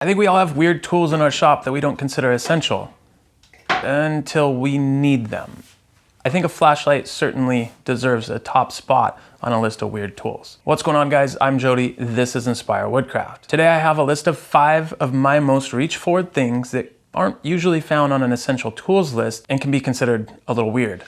I think we all have weird tools in our shop that we don't consider essential until we need them. I think a flashlight certainly deserves a top spot on a list of weird tools. What's going on, guys? I'm Jody. This is Inspire Woodcraft. Today I have a list of 5 of my most reach forward things that aren't usually found on an essential tools list and can be considered a little weird.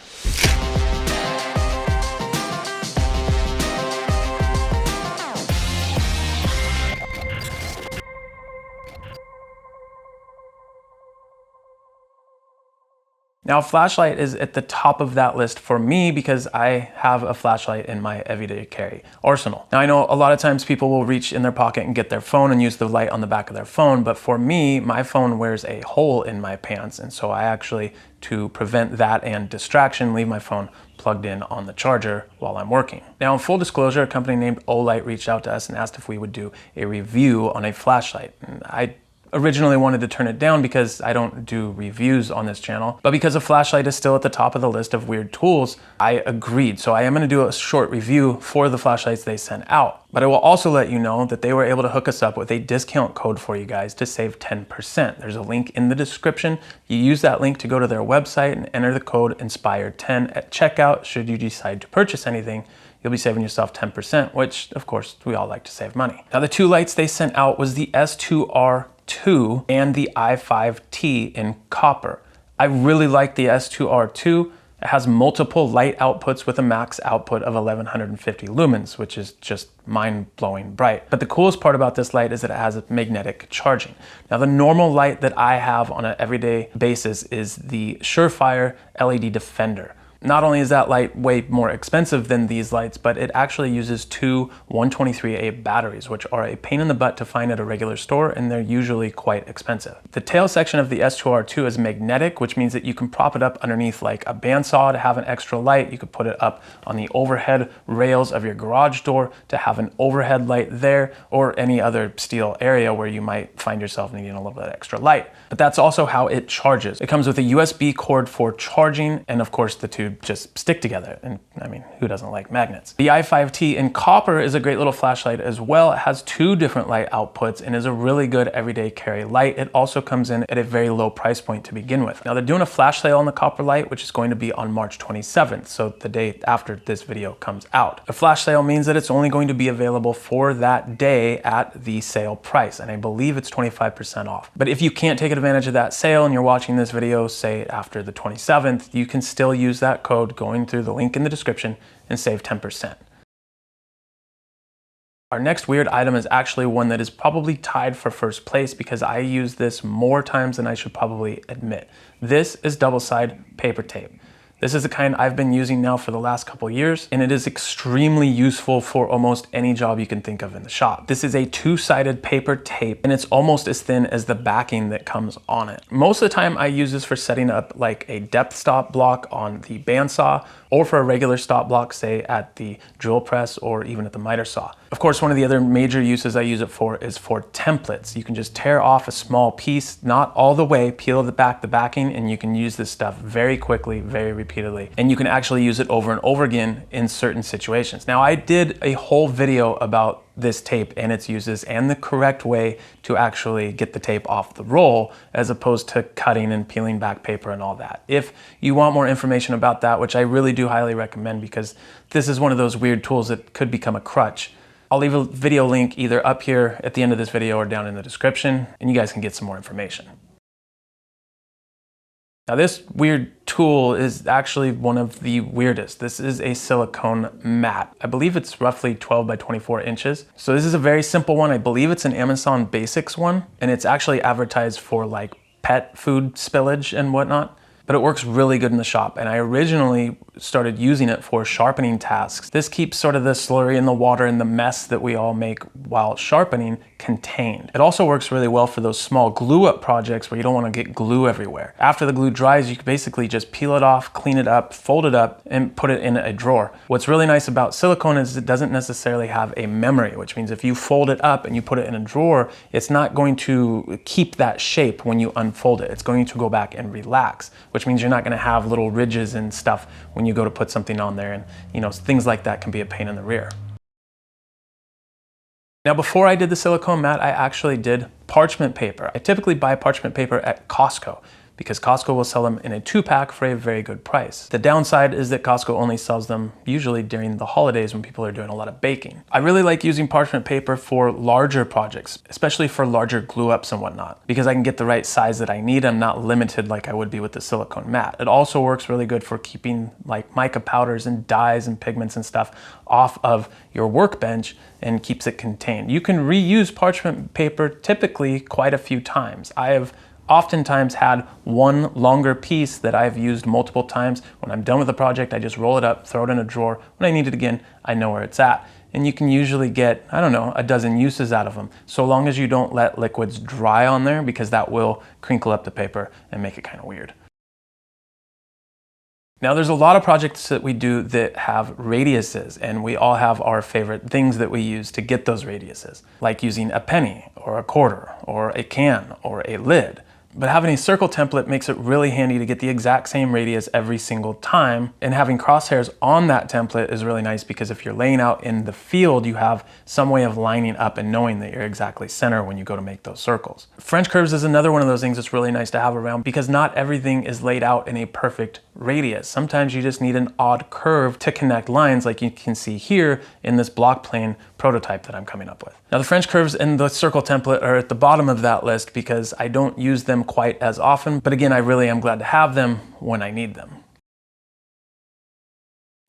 Now, a flashlight is at the top of that list for me because I have a flashlight in my everyday carry arsenal. Now, I know a lot of times people will reach in their pocket and get their phone and use the light on the back of their phone, but for me, my phone wears a hole in my pants, and so I actually, to prevent that and distraction, leave my phone plugged in on the charger while I'm working. Now, in full disclosure, a company named OLIGHT reached out to us and asked if we would do a review on a flashlight. And I originally wanted to turn it down because I don't do reviews on this channel, but because a flashlight is still at the top of the list of weird tools, I agreed. So I am going to do a short review for the flashlights they sent out. But I will also let you know that they were able to hook us up with a discount code for you guys to save 10%. There's a link in the description. You use that link to go to their website and enter the code INSPIRE10 at checkout. Should you decide to purchase anything, you'll be saving yourself 10%, which of course we all like to save money. Now, the 2 lights they sent out was the S2R2 and the i5T in copper. I really like the S2R2. It has multiple light outputs with a max output of 1150 lumens, which is just mind-blowing bright. But the coolest part about this light is that it has magnetic charging. Now, the normal light that I have on an everyday basis is the Surefire LED Defender. Not only is that light way more expensive than these lights, but it actually uses 2 123A batteries, which are a pain in the butt to find at a regular store, and they're usually quite expensive. The tail section of the S2R2 is magnetic, which means that you can prop it up underneath like a bandsaw to have an extra light. You could put it up on the overhead rails of your garage door to have an overhead light there, or any other steel area where you might find yourself needing a little bit extra light. But that's also how it charges. It comes with a USB cord for charging, and of course the 2 just stick together. And I mean, who doesn't like magnets? The i5T in copper is a great little flashlight as well. It has 2 different light outputs and is a really good everyday carry light. It also comes in at a very low price point to begin with. Now, they're doing a flash sale on the copper light, which is going to be on March 27th, so the day after this video comes out. A flash sale means that it's only going to be available for that day at the sale price, and I believe it's 25% off. But if you can't take advantage of that sale and you're watching this video, say after the 27th, you can still use that code going through the link in the description and save 10%. Our next weird item is actually one that is probably tied for first place because I use this more times than I should probably admit. This is double-sided paper tape. This is the kind I've been using now for the last couple years, and it is extremely useful for almost any job you can think of in the shop. This is a 2-sided paper tape, and it's almost as thin as the backing that comes on it. Most of the time I use this for setting up like a depth stop block on the bandsaw, or for a regular stop block, say at the drill press or even at the miter saw. Of course, one of the other major uses I use it for is for templates. You can just tear off a small piece, not all the way, peel the backing, and you can use this stuff very quickly, very repeatedly. And you can actually use it over and over again in certain situations. Now, I did a whole video about this tape and its uses and the correct way to actually get the tape off the roll as opposed to cutting and peeling back paper and all that. If you want more information about that, which I really do highly recommend because this is one of those weird tools that could become a crutch, I'll leave a video link either up here at the end of this video or down in the description, and you guys can get some more information. Now, this weird tool is actually one of the weirdest. This is a silicone mat. I believe it's roughly 12 by 24 inches. So this is a very simple one. I believe it's an Amazon Basics one, and it's actually advertised for like pet food spillage and whatnot. But it works really good in the shop, and I originally started using it for sharpening tasks. This keeps sort of the slurry in the water and the mess that we all make while sharpening contained. It also works really well for those small glue up projects where you don't want to get glue everywhere. After the glue dries, you can basically just peel it off, clean it up, fold it up, and put it in a drawer. What's really nice about silicone is it doesn't necessarily have a memory, which means if you fold it up and you put it in a drawer, it's not going to keep that shape when you unfold it. It's going to go back and relax, which means you're not going to have little ridges and stuff when you go to put something on there, and things like that can be a pain in the rear. Now, before I did the silicone mat, I actually did parchment paper. I typically buy parchment paper at Costco because Costco will sell them in a 2-pack for a very good price. The downside is that Costco only sells them usually during the holidays when people are doing a lot of baking. I really like using parchment paper for larger projects, especially for larger glue ups and whatnot, because I can get the right size that I need. I'm not limited like I would be with the silicone mat. It also works really good for keeping like mica powders and dyes and pigments and stuff off of your workbench and keeps it contained. You can reuse parchment paper typically quite a few times. I have oftentimes had one longer piece that I've used multiple times. When I'm done with the project, I just roll it up, throw it in a drawer. When I need it again, I know where it's at. And you can usually get, I don't know, a dozen uses out of them, so long as you don't let liquids dry on there, because that will crinkle up the paper and make it kind of weird. Now, there's a lot of projects that we do that have radiuses, and we all have our favorite things that we use to get those radiuses, like using a penny or a quarter or a can or a lid. But having a circle template makes it really handy to get the exact same radius every single time, and having crosshairs on that template is really nice because if you're laying out in the field, you have some way of lining up and knowing that you're exactly center when you go to make those circles. French curves is another one of those things that's really nice to have around because not everything is laid out in a perfect radius. Sometimes you just need an odd curve to connect lines, like you can see here in this block plane prototype that I'm coming up with. Now, the French curves and the circle template are at the bottom of that list because I don't use them quite as often, but again, I really am glad to have them when I need them.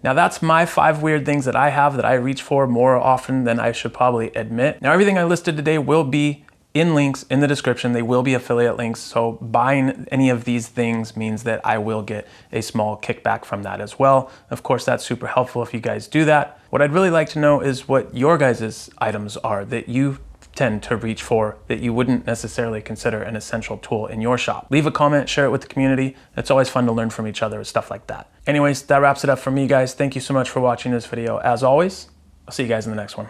Now, that's my 5 weird things that I have that I reach for more often than I should probably admit. Now, everything I listed today will be in links in the description. They will be affiliate links, so buying any of these things means that I will get a small kickback from that as well. Of course, that's super helpful if you guys do that. What I'd really like to know is what your guys' items are that you tend to reach for that you wouldn't necessarily consider an essential tool in your shop. Leave a comment, share it with the community. It's always fun to learn from each other, stuff like that. Anyways, that wraps it up for me, guys. Thank you so much for watching this video. As always, I'll see you guys in the next one.